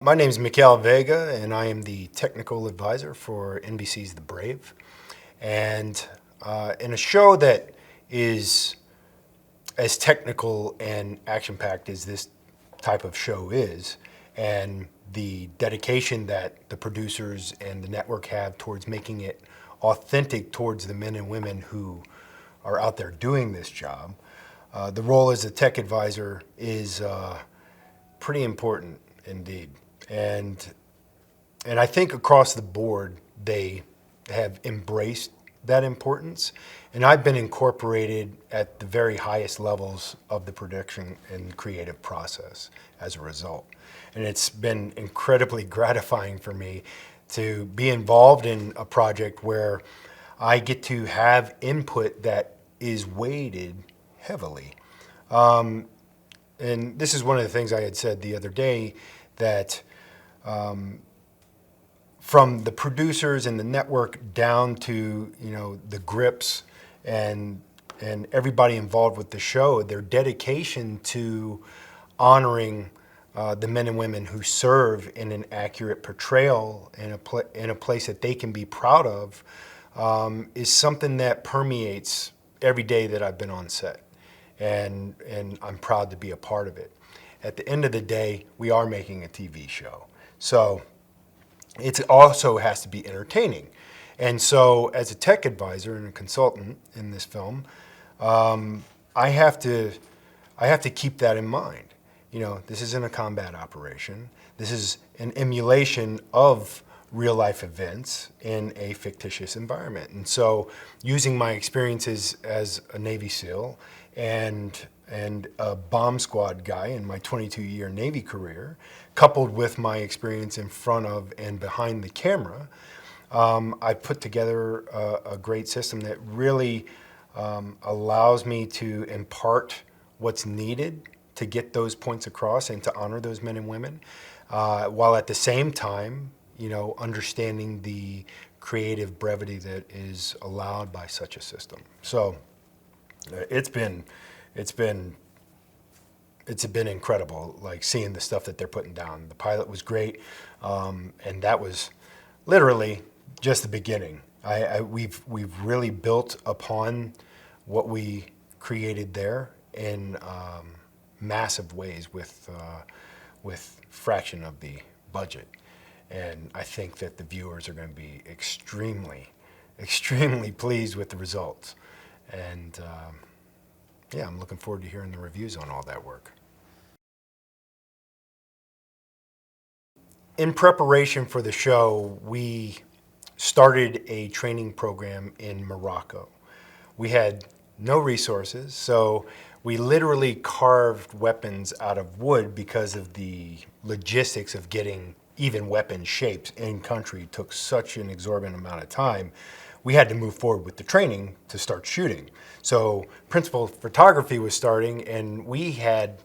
My name is Mikal Vega, and I am the technical advisor for NBC's The Brave. And in a show that is as technical and action-packed as this type of show is, and the dedication that the producers and the network have towards making it authentic towards the men and women who are out there doing this job, the role as a tech advisor is pretty important indeed. And I think across the board, they have embraced that importance. And I've been incorporated at the very highest levels of the production and creative process as a result. And it's been incredibly gratifying for me to be involved in a project where I get to have input that is weighted heavily. And this is one of the things I had said the other day, that from the producers and the network down to the grips and everybody involved with the show, their dedication to honoring the men and women who serve in an accurate portrayal in a place that they can be proud of is something that permeates every day that I've been on set, and I'm proud to be a part of it. At the end of the day, we are making a TV show. So it also has to be entertaining. And so as a tech advisor and a consultant in this film, I have to keep that in mind. This isn't a combat operation. This is an emulation of real life events in a fictitious environment. And so using my experiences as a Navy SEAL and a bomb squad guy in my 22-year Navy career, coupled with my experience in front of and behind the camera, I put together a great system that really allows me to impart what's needed to get those points across and to honor those men and women, while at the same time, understanding the creative brevity that is allowed by such a system. So it's been incredible, like seeing the stuff that they're putting down. The pilot was great, and that was literally just the beginning. We've really built upon what we created there in massive ways with fraction of the budget, and I think that the viewers are going to be extremely pleased with the results. And yeah, I'm looking forward to hearing the reviews on all that work. In preparation for the show, we started a training program in Morocco. We had no resources, so we literally carved weapons out of wood because of the logistics of getting even weapon shapes in country took such an exorbitant amount of time. We had to move forward with the training to start shooting. So principal photography was starting, and we had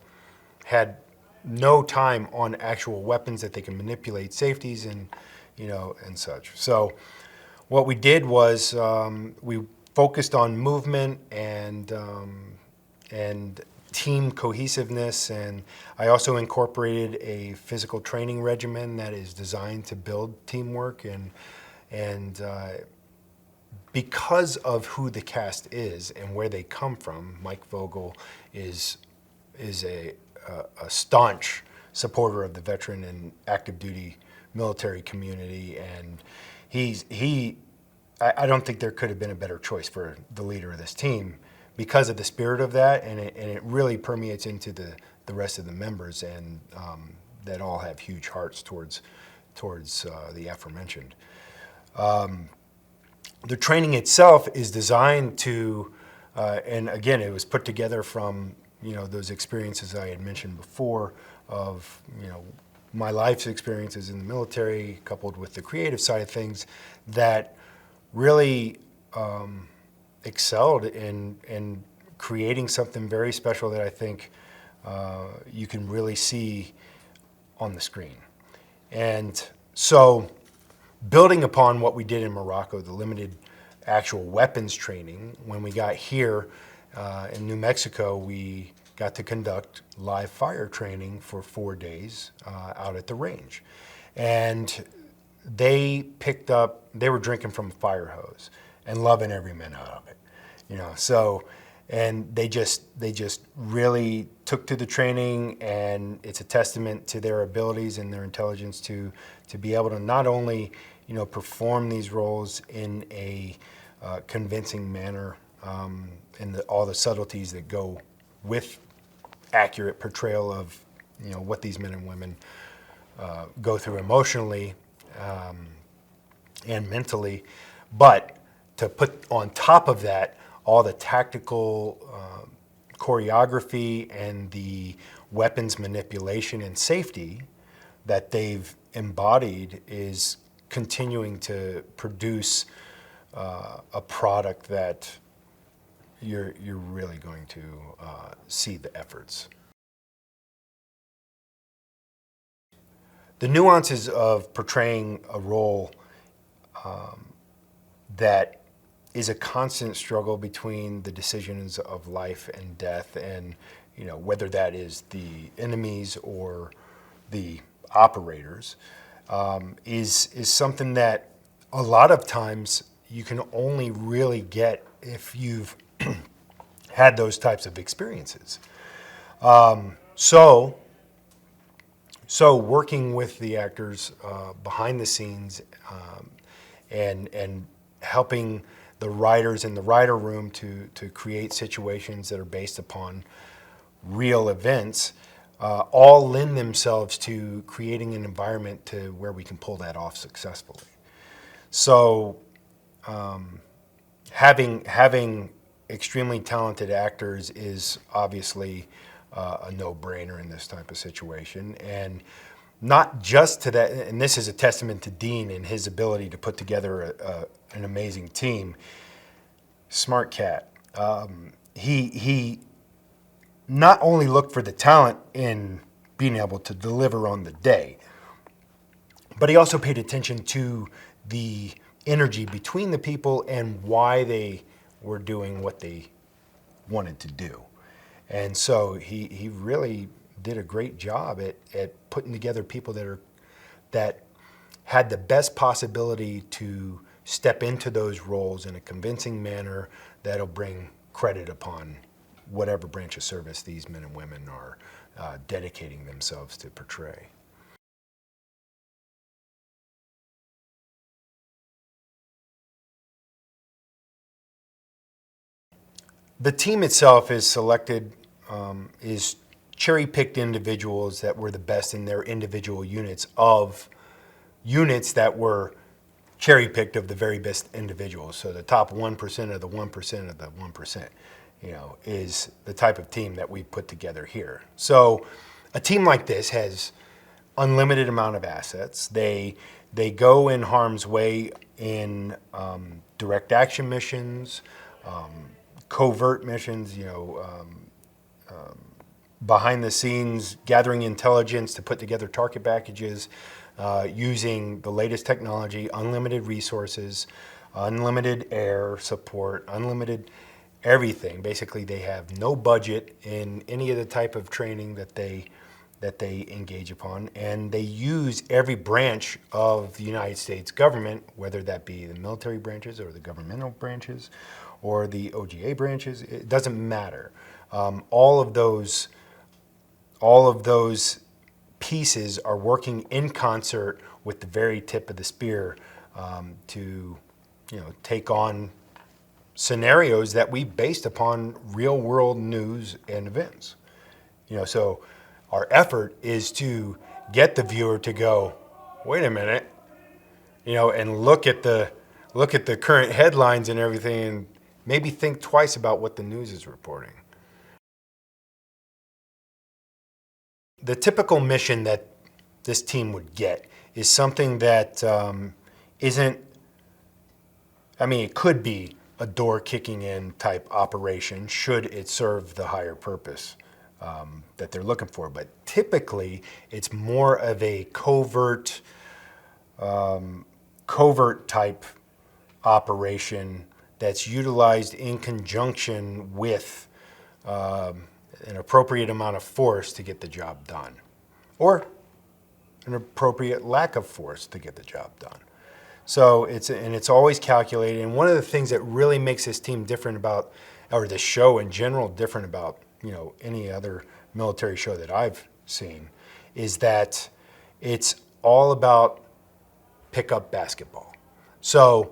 no time on actual weapons that they can manipulate, safeties and such. So what we did was we focused on movement and team cohesiveness, and I also incorporated a physical training regimen that is designed to build teamwork, and because of who the cast is and where they come from. Mike Vogel is a staunch supporter of the veteran and active duty military community, and I don't think there could have been a better choice for the leader of this team because of the spirit of that, and it really permeates into the rest of the members, and that all have huge hearts towards the aforementioned. The training itself is designed to, and again, it was put together from those experiences I had mentioned before of my life's experiences in the military, coupled with the creative side of things, that really excelled in creating something very special that I think you can really see on the screen. And so, building upon what we did in Morocco, the limited actual weapons training, when we got here in New Mexico, we got to conduct live fire training for 4 days out at the range. And they were drinking from a fire hose and loving every minute of it. So, and they just really took to the training, and it's a testament to their abilities and their intelligence to be able to not only, perform these roles in a convincing manner, and all the subtleties that go with accurate portrayal of, what these men and women go through emotionally and mentally, but to put on top of that all the tactical choreography and the weapons manipulation and safety that they've embodied is continuing to produce a product that you're really going to see the efforts. The nuances of portraying a role that is a constant struggle between the decisions of life and death, and whether that is the enemies or the operators, is something that a lot of times you can only really get if you've had those types of experiences. So working with the actors behind the scenes and helping the writers in the writer room to create situations that are based upon real events, all lend themselves to creating an environment to where we can pull that off successfully. So having extremely talented actors is obviously a no-brainer in this type of situation. And not just to that, and this is a testament to Dean and his ability to put together an amazing team. Smart cat. He not only looked for the talent in being able to deliver on the day, but he also paid attention to the energy between the people and why they were doing what they wanted to do. And so he really did a great job at putting together people that had the best possibility to step into those roles in a convincing manner that'll bring credit upon whatever branch of service these men and women are dedicating themselves to portray. The team itself is selected, is cherry-picked individuals that were the best in their individual units of units that were cherry-picked of the very best individuals. So the top 1% of the 1% of the 1%, is the type of team that we put together here. So a team like this has unlimited amount of assets. They go in harm's way in direct action missions, covert missions, behind the scenes, gathering intelligence to put together target packages, using the latest technology, unlimited resources, unlimited air support, unlimited everything. Basically, they have no budget in any of the type of training that they engage upon, and they use every branch of the United States government, whether that be the military branches or the governmental branches or the OGA branches. It doesn't matter. All of those pieces are working in concert with the very tip of the spear to take on scenarios that we based upon real world news and events. So our effort is to get the viewer to go, wait a minute, and look at the current headlines and everything, and maybe think twice about what the news is reporting. The typical mission that this team would get is something that isn't, it could be a door kicking in type operation should it serve the higher purpose that they're looking for. But typically it's more of a covert type operation that's utilized in conjunction with an appropriate amount of force to get the job done, or an appropriate lack of force to get the job done. So it's always calculated. And one of the things that really makes this team different about, or the show in general different about, any other military show that I've seen, is that it's all about pickup basketball. So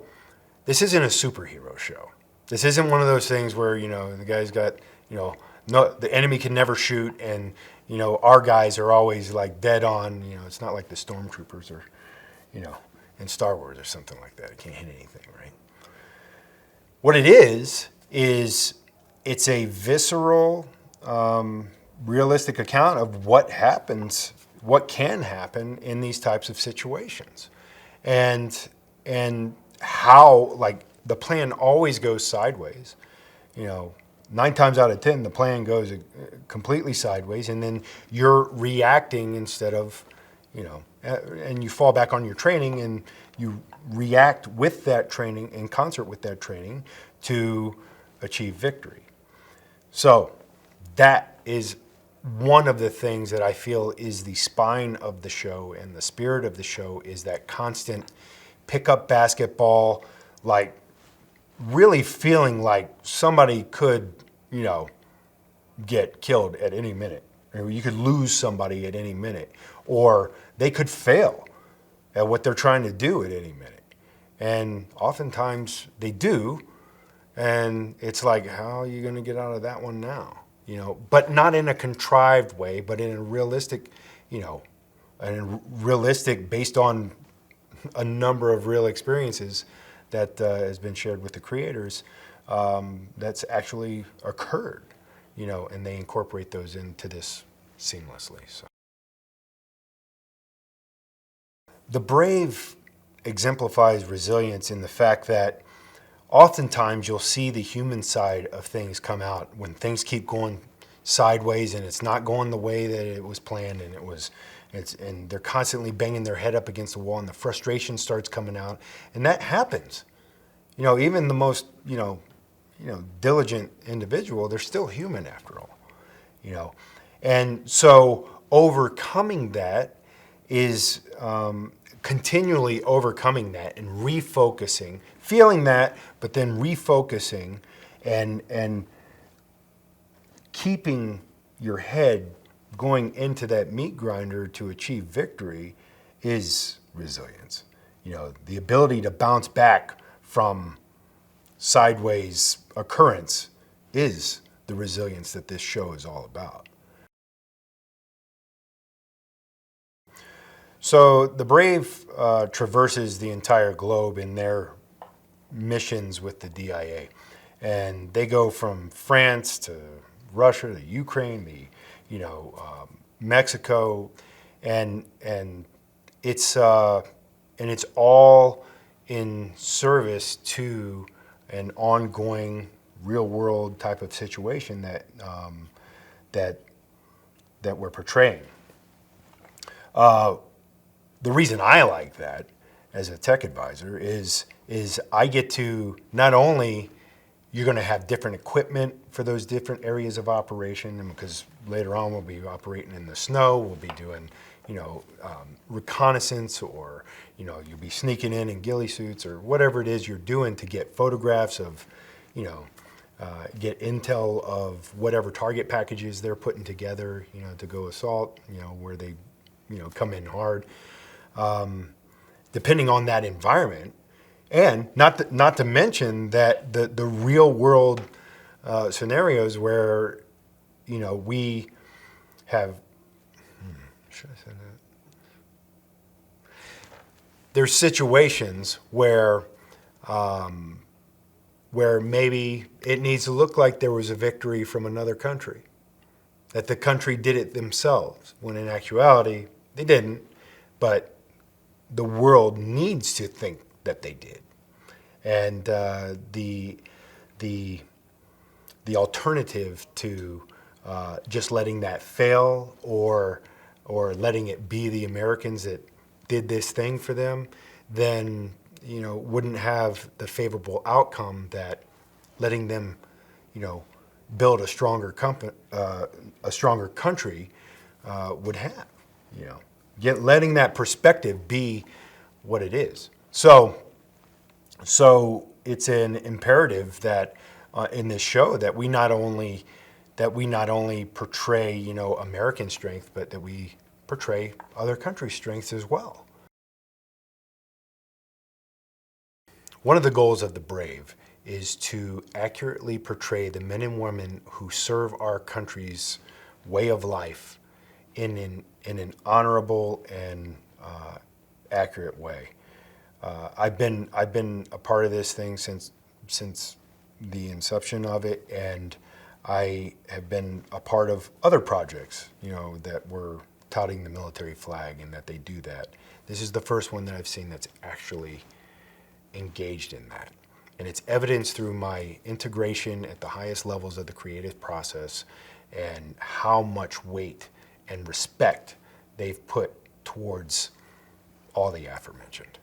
this isn't a superhero show. This isn't one of those things where, the guy's got, no, the enemy can never shoot, and, our guys are always like dead on. It's not like the stormtroopers or, in Star Wars or something like that. It can't hit anything, right? What it is it's a visceral, realistic account of what happens, what can happen in these types of situations. And how, like, the plan always goes sideways. 9 times out of 10, the plan goes completely sideways, and then you're reacting instead of, and you fall back on your training and you react with that training, in concert with that training, to achieve victory. So that is one of the things that I feel is the spine of the show, and the spirit of the show is that constant pickup basketball, like really feeling like somebody could, get killed at any minute. Or you could lose somebody at any minute, or they could fail at what they're trying to do at any minute. And oftentimes they do, and it's like, how are you going to get out of that one now? But not in a contrived way, but in a realistic, based on a number of real experiences that has been shared with the creators, that's actually occurred, and they incorporate those into this seamlessly. So The Brave exemplifies resilience in the fact that oftentimes you'll see the human side of things come out when things keep going sideways and it's not going the way that it was planned, and and they're constantly banging their head up against the wall, and the frustration starts coming out, and that happens. Even the most diligent individual, they're still human after all. And so overcoming that is continually overcoming that and refocusing, feeling that, but then refocusing and keeping your head going into that meat grinder to achieve victory is resilience. The ability to bounce back from sideways occurrence is the resilience that this show is all about. So the Brave traverses the entire globe in their missions with the D.I.A. And they go from France to Russia, the Ukraine, Mexico, and it's all in service to an ongoing real world type of situation that we're portraying. The reason I like that as a tech advisor is I get to, not only you're going to have different equipment for those different areas of operation, and because later on we'll be operating in the snow, we'll be doing reconnaissance, or you'll be sneaking in ghillie suits or whatever it is you're doing to get photographs of, get intel of whatever target packages they're putting together, to go assault, where they, come in hard. Depending on that environment, and not to mention that the real world scenarios where we have. Should I say that? There's situations where maybe it needs to look like there was a victory from another country, that the country did it themselves, when in actuality they didn't, but the world needs to think that they did. And the alternative to just letting that fail, or letting it be the Americans that did this thing for them, then wouldn't have the favorable outcome that letting them build a stronger country would have. You know, letting that perspective be what it is. So it's an imperative that in this show that we not only portray, you know, American strength, but that we portray other countries' strengths as well. One of the goals of The Brave is to accurately portray the men and women who serve our country's way of life in an honorable and accurate way. I've been a part of this thing since the inception of it, and I have been a part of other projects, you know, that were touting the military flag and that they do that. This is the first one that I've seen that's actually engaged in that. And it's evidenced through my integration at the highest levels of the creative process and how much weight and respect they've put towards all the aforementioned.